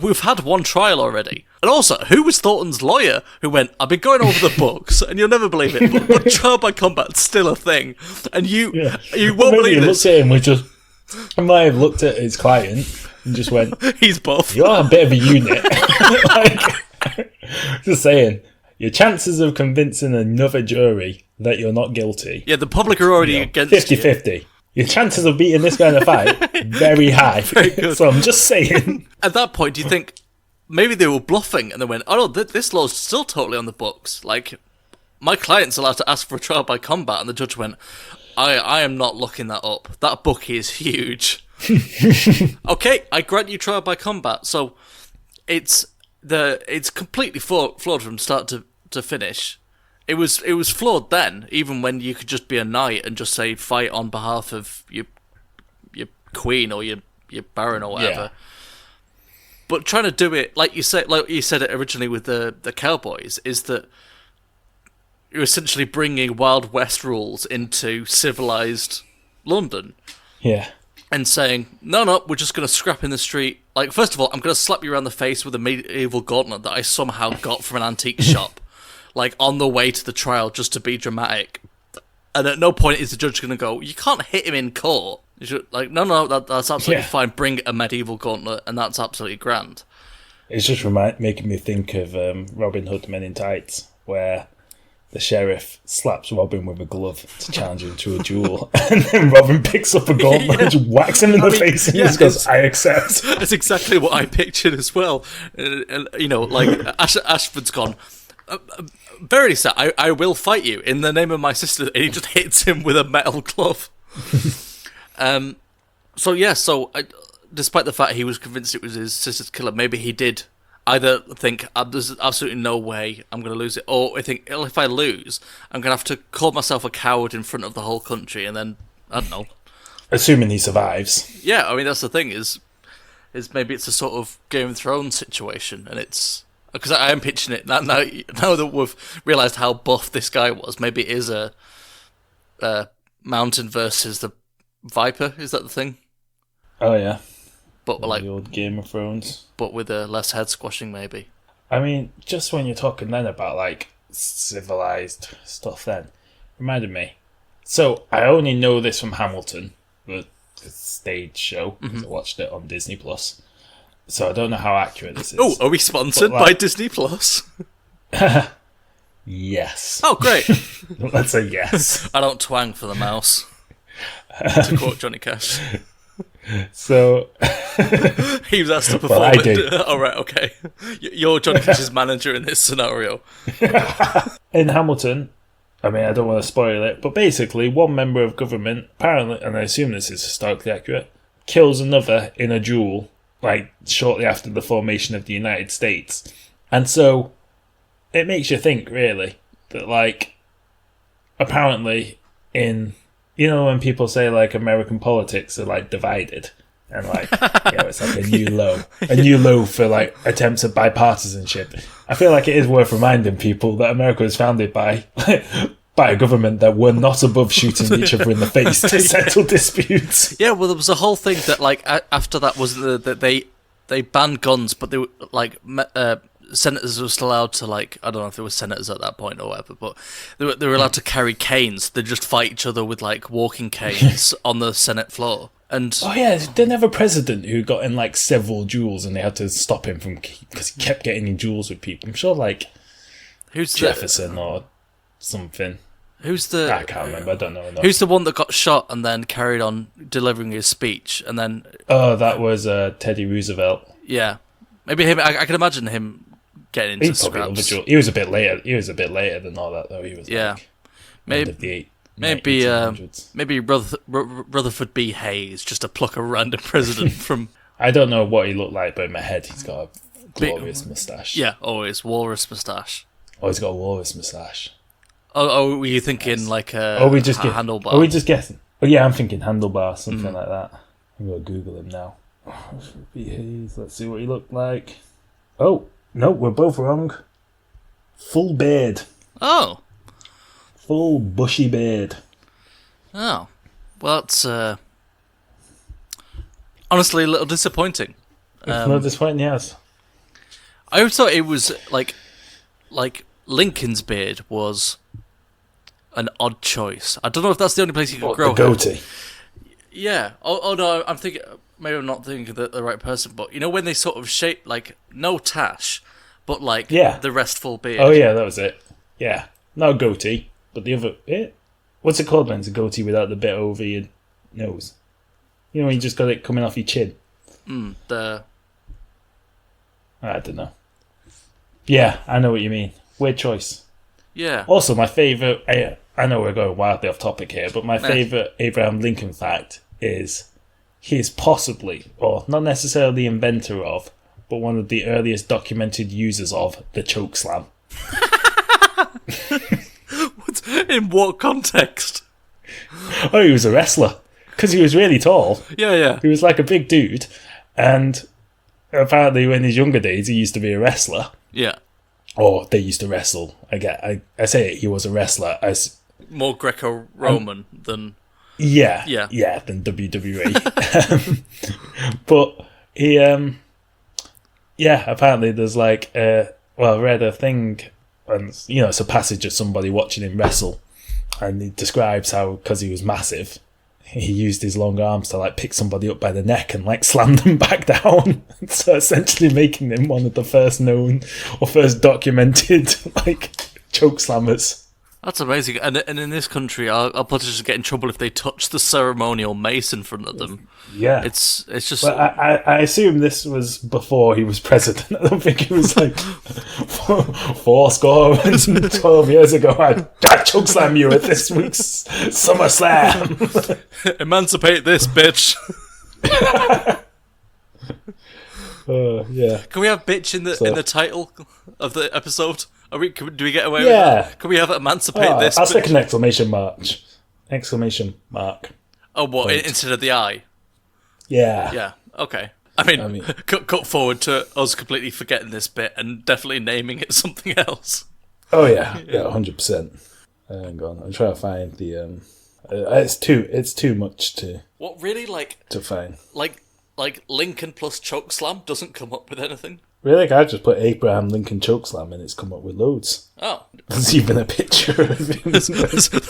[SPEAKER 2] we've had one trial already. And also, who was Thornton's lawyer who went, I've been going over the books, and you'll never believe it, but trial by combat's still a thing. And you won't believe this.
[SPEAKER 3] I might have looked at his client and just went,
[SPEAKER 2] he's buff.
[SPEAKER 3] You're a bit of a unit. Just saying, your chances of convincing another jury that you're not guilty.
[SPEAKER 2] Yeah, the public are already against
[SPEAKER 3] 50-50. Your chances of beating this guy in a fight, very high.
[SPEAKER 2] Very good.
[SPEAKER 3] So I'm just saying.
[SPEAKER 2] At that point, do you think maybe they were bluffing and they went, oh no, this law's still totally on the books. Like, my client's allowed to ask for a trial by combat. And the judge went, I am not looking that up. That book is huge. Okay, I grant you trial by combat. So it's completely flawed from start to finish. It was flawed then, even when you could just be a knight and just say fight on behalf of your queen or your baron or whatever. Yeah. But trying to do it like you said it originally with the cowboys, is that you're essentially bringing Wild West rules into civilized London.
[SPEAKER 3] Yeah.
[SPEAKER 2] And saying, no, we're just going to scrap in the street. Like, first of all, I'm going to slap you around the face with a medieval gauntlet that I somehow got from an antique shop. Like, on the way to the trial, just to be dramatic. And at no point is the judge going to go, you can't hit him in court. Like, no, that's absolutely fine. Bring a medieval gauntlet, and that's absolutely grand.
[SPEAKER 3] It's just making me think of Robin Hood Men in Tights, where the sheriff slaps Robin with a glove to challenge him to a duel, and then Robin picks up a gauntlet and just whacks him in the face, and he just goes, I accept.
[SPEAKER 2] That's exactly what I pictured as well. And like, Ashford's gone, verily, sir, I will fight you in the name of my sister, and he just hits him with a metal glove. So despite the fact he was convinced it was his sister's killer, maybe he did either think, there's absolutely no way I'm going to lose it, or I think, if I lose, I'm going to have to call myself a coward in front of the whole country, and then, I don't know.
[SPEAKER 3] Assuming he survives.
[SPEAKER 2] Yeah, I mean, that's the thing, is maybe it's a sort of Game of Thrones situation, and it's... Because I am pitching it, now that we've realised how buff this guy was, maybe it is a mountain versus the viper, is that the thing?
[SPEAKER 3] Oh, yeah.
[SPEAKER 2] But like
[SPEAKER 3] the old Game of Thrones.
[SPEAKER 2] But with a less head squashing, maybe.
[SPEAKER 3] I mean, just when you're talking then about, like, civilized stuff then, reminded me. So, I only know this from Hamilton, the stage show, because I watched it on Disney+. Plus. So, I don't know how accurate this is.
[SPEAKER 2] Oh, are we sponsored by Disney Plus?
[SPEAKER 3] Yes.
[SPEAKER 2] Oh, great.
[SPEAKER 3] Let's say yes.
[SPEAKER 2] I don't twang for the mouse. To quote Johnny Cash.
[SPEAKER 3] So...
[SPEAKER 2] He was asked to perform
[SPEAKER 3] I do.
[SPEAKER 2] Oh, right, okay. You're Johnny Cash's manager in this scenario.
[SPEAKER 3] In Hamilton, I mean, I don't want to spoil it, but basically, one member of government, apparently, and I assume this is historically accurate, kills another in a duel, like, shortly after the formation of the United States. And so, it makes you think, really, that, like, apparently, in, you know, when people say, like, American politics are, like, divided, and, like, it's like a new low for, like, attempts at bipartisanship. I feel like it is worth reminding people that America was founded by a government that were not above shooting each other in the face to settle disputes.
[SPEAKER 2] Yeah, well, there was a whole thing that, like, after that was that they banned guns, but they were, like, senators were still allowed to, like, I don't know if there were senators at that point or whatever, but they were allowed to carry canes. They just fight each other with, like, walking canes on the Senate floor. And
[SPEAKER 3] oh yeah, didn't have a president who got in like several duels and they had to stop him from because he kept getting in duels with people. I'm sure like
[SPEAKER 2] who's
[SPEAKER 3] Jefferson or something. I can't remember. I don't know enough.
[SPEAKER 2] Who's the one that got shot and then carried on delivering his speech and then?
[SPEAKER 3] Oh, that was Teddy Roosevelt.
[SPEAKER 2] Yeah, maybe him. I can imagine him getting into scraps.
[SPEAKER 3] He was a bit later. He was a bit later than all that though. He was
[SPEAKER 2] maybe.
[SPEAKER 3] End of the
[SPEAKER 2] Maybe Rutherford B. Hayes, just to pluck a random president from...
[SPEAKER 3] I don't know what he looked like, but in my head he's got a glorious moustache.
[SPEAKER 2] Yeah, always. Walrus moustache.
[SPEAKER 3] Oh, he's got a walrus moustache.
[SPEAKER 2] Oh, were you thinking like a handlebar?
[SPEAKER 3] Are we just guessing? Oh yeah, I'm thinking handlebar, something like that. I'm going to Google him now. Rutherford B. Hayes, let's see what he looked like. Oh, no, we're both wrong. Full beard.
[SPEAKER 2] Oh.
[SPEAKER 3] Full bushy beard.
[SPEAKER 2] Oh. Well, that's honestly a little disappointing.
[SPEAKER 3] It's not disappointing, yes.
[SPEAKER 2] I always thought it was like Lincoln's beard was an odd choice. I don't know if that's the only place you could grow
[SPEAKER 3] the goatee.
[SPEAKER 2] Yeah. Oh no, I'm thinking, maybe I'm not thinking of the right person, but you know when they sort of shape, like, no tash, but like the restful beard.
[SPEAKER 3] Oh yeah, that was it. Yeah. No goatee. But the other... what's it called when it's a goatee without the bit over your nose? You know, when you just got it coming off your chin?
[SPEAKER 2] I
[SPEAKER 3] don't know. Yeah, I know what you mean. Weird choice.
[SPEAKER 2] Yeah.
[SPEAKER 3] Also, my favourite... I know we're going wildly off topic here, but my favourite Abraham Lincoln fact is he is possibly, or not necessarily the inventor of, but one of the earliest documented users of the choke slam.
[SPEAKER 2] In what context?
[SPEAKER 3] Oh, he was a wrestler. Because he was really tall.
[SPEAKER 2] Yeah.
[SPEAKER 3] He was like a big dude. And apparently in his younger days, he used to be a wrestler.
[SPEAKER 2] Yeah.
[SPEAKER 3] Or they used to wrestle. I say it, he was a wrestler.
[SPEAKER 2] More Greco-Roman than...
[SPEAKER 3] Yeah, than WWE. But he... apparently there's like... I read a thing... And, you know, it's a passage of somebody watching him wrestle. And he describes how, because he was massive, he used his long arms to, like, pick somebody up by the neck and, like, slam them back down. So essentially making him one of the first known or first documented, like, choke slammers.
[SPEAKER 2] That's amazing. And in this country, our politicians get in trouble if they touch the ceremonial mace in front of them.
[SPEAKER 3] Yeah.
[SPEAKER 2] It's just...
[SPEAKER 3] But I assume this was before he was president. I don't think it was like 12 years ago. I chokeslam you at this week's SummerSlam.
[SPEAKER 2] Emancipate this, bitch.
[SPEAKER 3] Yeah.
[SPEAKER 2] Can we have bitch in the title of the episode? Do we get away with that? Can we have emancipate this?
[SPEAKER 3] I'll stick an exclamation mark. Exclamation mark.
[SPEAKER 2] Oh, what? Instead of the I?
[SPEAKER 3] Yeah.
[SPEAKER 2] Yeah. Okay. I mean cut forward to us completely forgetting this bit and definitely naming it something else.
[SPEAKER 3] Oh yeah, 100%. Hang on, I'm trying to find the. It's too much to.
[SPEAKER 2] What really
[SPEAKER 3] to find?
[SPEAKER 2] Like Lincoln plus chokeslam doesn't come up with anything.
[SPEAKER 3] Really? I just put Abraham Lincoln Chokeslam and it's come up with loads.
[SPEAKER 2] Oh.
[SPEAKER 3] There's even a picture of him.
[SPEAKER 2] There's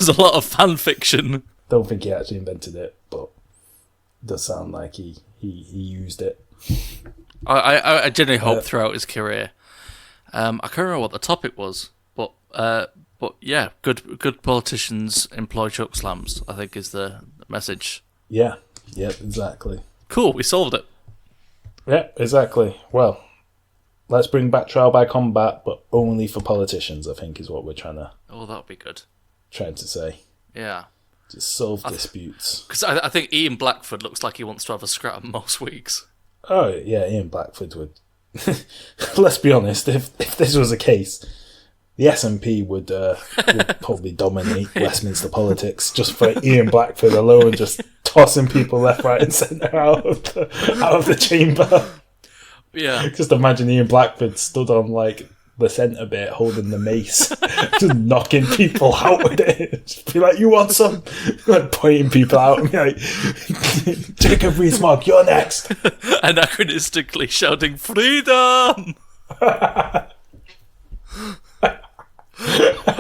[SPEAKER 2] a lot of fan fiction.
[SPEAKER 3] Don't think he actually invented it, but it does sound like he used it.
[SPEAKER 2] I genuinely hope throughout his career. I can't remember what the topic was, but yeah, good politicians employ chokeslams, I think is the message.
[SPEAKER 3] Yeah, exactly.
[SPEAKER 2] Cool, we solved it.
[SPEAKER 3] Yeah, exactly. Well, let's bring back trial by combat, but only for politicians, I think is what we're trying
[SPEAKER 2] that'd be good.
[SPEAKER 3] to say.
[SPEAKER 2] Yeah.
[SPEAKER 3] Just solve disputes.
[SPEAKER 2] Because I think Ian Blackford looks like he wants to have a scrap most weeks.
[SPEAKER 3] Oh, yeah, Ian Blackford would. Let's be honest, if this was a case, the SNP would probably dominate Westminster politics just for Ian Blackford alone, just tossing people left, right and centre out of the chamber.
[SPEAKER 2] Yeah.
[SPEAKER 3] Just imagine Ian Blackford stood on, like, the centre bit holding the mace, just knocking people out with it. Just be like, you want some? Like, pointing people out and be like, Jacob Rees-Mogg, you're next.
[SPEAKER 2] Anachronistically shouting, freedom!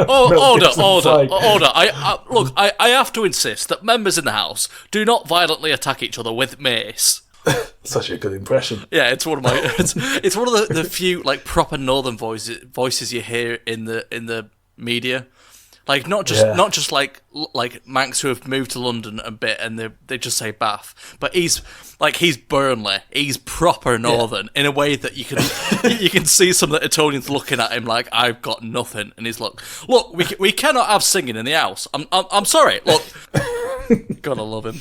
[SPEAKER 2] Order. I have to insist that members in the House do not violently attack each other with mace.
[SPEAKER 3] Such a good impression.
[SPEAKER 2] Yeah, it's one of my. It's one of the few like proper Northern voices you hear in the media, like not just like Manx who have moved to London a bit and they just say Bath, but he's Burnley. He's proper Northern in a way that you can see some of the Etonians looking at him like I've got nothing, and he's look, we cannot have singing in the house. I'm sorry. Look, gotta love him.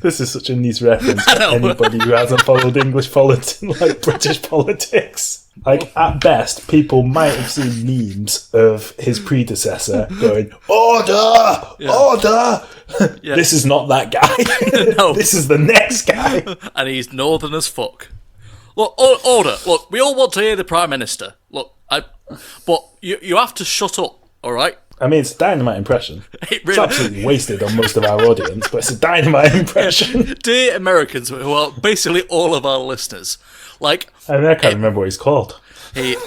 [SPEAKER 3] This is such a nice reference to anybody who hasn't followed English politics, like British politics. Like, at best, people might have seen memes of his predecessor going, order!
[SPEAKER 2] Yeah.
[SPEAKER 3] Order!
[SPEAKER 2] Yeah.
[SPEAKER 3] This is not that guy.
[SPEAKER 2] No.
[SPEAKER 3] This is the next guy.
[SPEAKER 2] And he's Northern as fuck. Look, order. Look, we all want to hear the Prime Minister. Look, but you have to shut up, alright?
[SPEAKER 3] I mean, it's a dynamite impression.
[SPEAKER 2] It
[SPEAKER 3] It's
[SPEAKER 2] really-
[SPEAKER 3] absolutely wasted on most of our audience, but it's a dynamite impression.
[SPEAKER 2] Dear Americans, who are basically all of our listeners, like...
[SPEAKER 3] I mean, I can't remember what he's called.
[SPEAKER 2] He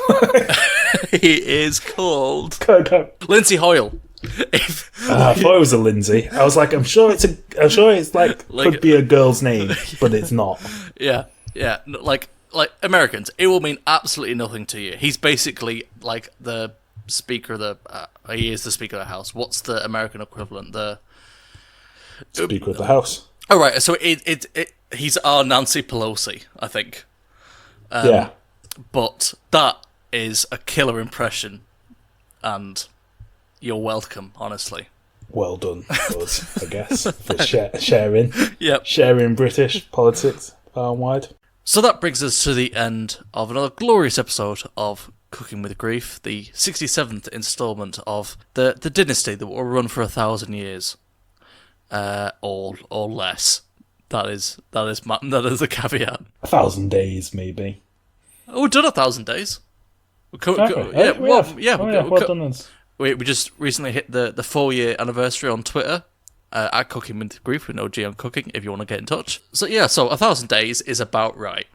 [SPEAKER 2] is called...
[SPEAKER 3] Go.
[SPEAKER 2] Lindsay Hoyle.
[SPEAKER 3] I thought it was a Lindsay. I was like, I'm sure it's like could be a girl's name, but it's not.
[SPEAKER 2] Yeah. Like Americans, it will mean absolutely nothing to you. He's basically like the Speaker of the... he is the Speaker of the House. What's the American equivalent? The
[SPEAKER 3] Speaker of the House.
[SPEAKER 2] Oh, right. So he's our Nancy Pelosi, I think.
[SPEAKER 3] Yeah.
[SPEAKER 2] But that is a killer impression, and you're welcome, honestly.
[SPEAKER 3] Well done, us, I guess, for sharing.
[SPEAKER 2] Yep.
[SPEAKER 3] Sharing British politics far and wide.
[SPEAKER 2] So that brings us to the end of another glorious episode of Cooking with Grief, the 67th instalment of the dynasty that will run for 1,000 years, or less. That is the caveat.
[SPEAKER 3] 1,000 days, maybe.
[SPEAKER 2] Oh, we've done 1,000 days.
[SPEAKER 3] Well done us.
[SPEAKER 2] We just recently hit the 4-year anniversary on Twitter, at Cooking with Grief with no G on cooking, if you want to get in touch. So 1,000 days is about right.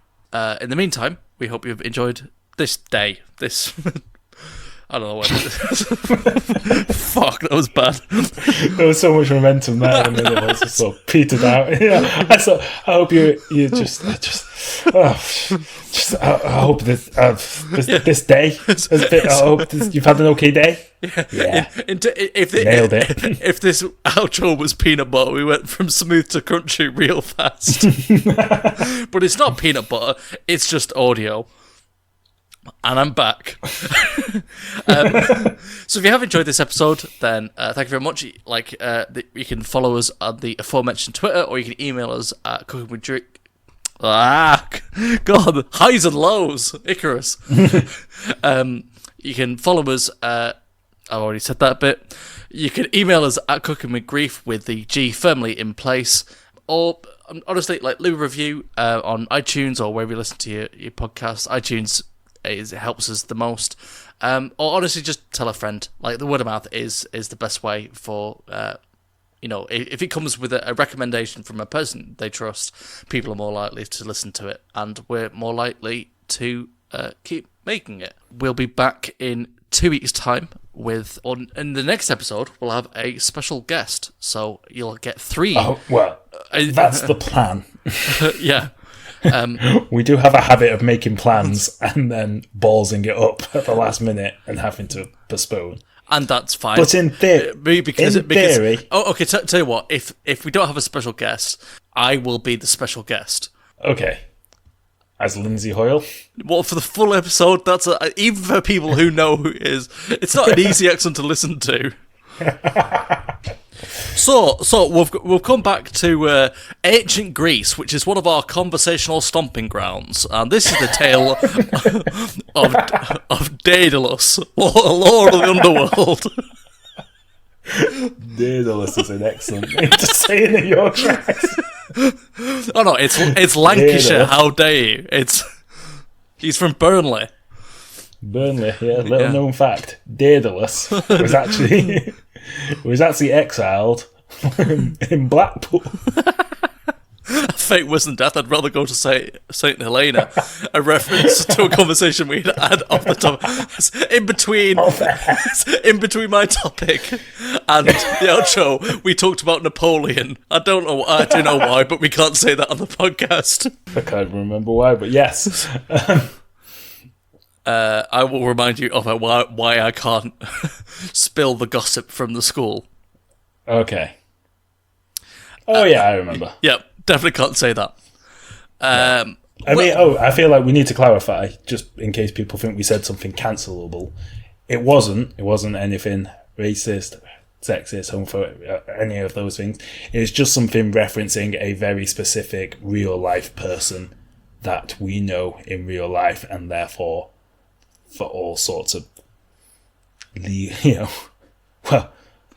[SPEAKER 2] In the meantime, we hope you've enjoyed this day. This... I don't know what it is. Fuck, that was bad.
[SPEAKER 3] There was so much momentum there, and then it was just sort of petered out. Yeah, I hope you just I hope this day has been, I hope you've had an okay day. Yeah. Nailed it.
[SPEAKER 2] If this outro was peanut butter, we went from smooth to crunchy real fast. But it's not peanut butter, it's just audio. And I'm back. So if you have enjoyed this episode, then thank you very much. You can follow us on the aforementioned Twitter, or you can email us at cookingwithdrink. God, highs and lows, Icarus. You can follow us. I've already said that bit. You can email us at cookingwithgrief with the G firmly in place, or honestly, leave a review on iTunes or wherever you listen to your podcast. iTunes. It helps us the most, or honestly just tell a friend. Like, the word of mouth is the best way for if it comes with a recommendation from a person they trust, people are more likely to listen to it, and we're more likely to keep making it. We'll be back in 2 weeks' time in the next episode, we'll have a special guest. So you'll get 3.
[SPEAKER 3] Oh, well, that's the plan.
[SPEAKER 2] Yeah.
[SPEAKER 3] We do have a habit of making plans and then ballsing it up at the last minute and having to postpone.
[SPEAKER 2] And that's fine.
[SPEAKER 3] But in theory...
[SPEAKER 2] Oh, okay, tell you what. If we don't have a special guest, I will be the special guest.
[SPEAKER 3] Okay. As Lindsay Hoyle?
[SPEAKER 2] Well, for the full episode, that's even for people who know who it is, it's not an easy accent to listen to. So we've come back to ancient Greece, which is one of our conversational stomping grounds, and this is the tale of Daedalus, Lord of the Underworld.
[SPEAKER 3] Daedalus is an excellent thing to say in a Yorkshire accent.
[SPEAKER 2] Oh no, it's Lancashire.
[SPEAKER 3] Daedalus.
[SPEAKER 2] How dare you? He's from Burnley.
[SPEAKER 3] Burnley, yeah. Little known fact: Daedalus was actually exiled in Blackpool.
[SPEAKER 2] Fate, worse than death. I'd rather go to Saint Helena. A reference to a conversation we had off the top, in between my topic and the outro. We talked about Napoleon. I do know why, but we can't say that on the podcast.
[SPEAKER 3] I can't remember why, but yes.
[SPEAKER 2] I will remind you of why I can't spill the gossip from the school.
[SPEAKER 3] Okay. Oh yeah, I remember.
[SPEAKER 2] Yep. Definitely can't say that.
[SPEAKER 3] I feel like we need to clarify, just in case people think we said something cancelable. It wasn't anything racist, sexist, homophobic, any of those things. It was just something referencing a very specific real-life person that we know in real life, and therefore, for all sorts of,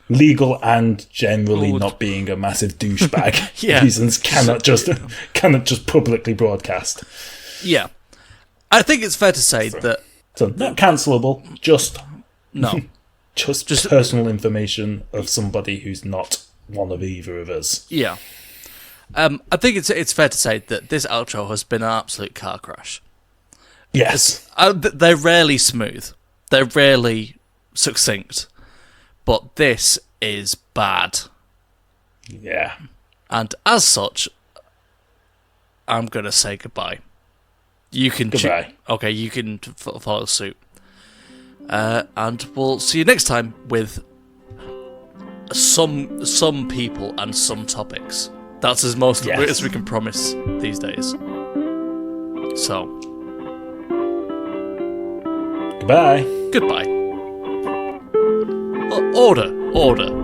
[SPEAKER 3] legal and generally not being a massive douchebag reasons cannot just publicly broadcast.
[SPEAKER 2] Yeah. I think it's fair to say that...
[SPEAKER 3] So, not cancelable, just personal information of somebody who's not one of either of us.
[SPEAKER 2] Yeah. I think it's fair to say that this outro has been an absolute car crash.
[SPEAKER 3] Yes.
[SPEAKER 2] They're rarely smooth. They're rarely succinct. But this is bad.
[SPEAKER 3] Yeah.
[SPEAKER 2] And as such, I'm going to say goodbye. You can...
[SPEAKER 3] Goodbye.
[SPEAKER 2] Okay, you can follow suit. And we'll see you next time with some people and some topics. That's as most as we can promise these days. So...
[SPEAKER 3] Goodbye.
[SPEAKER 2] Goodbye. Order.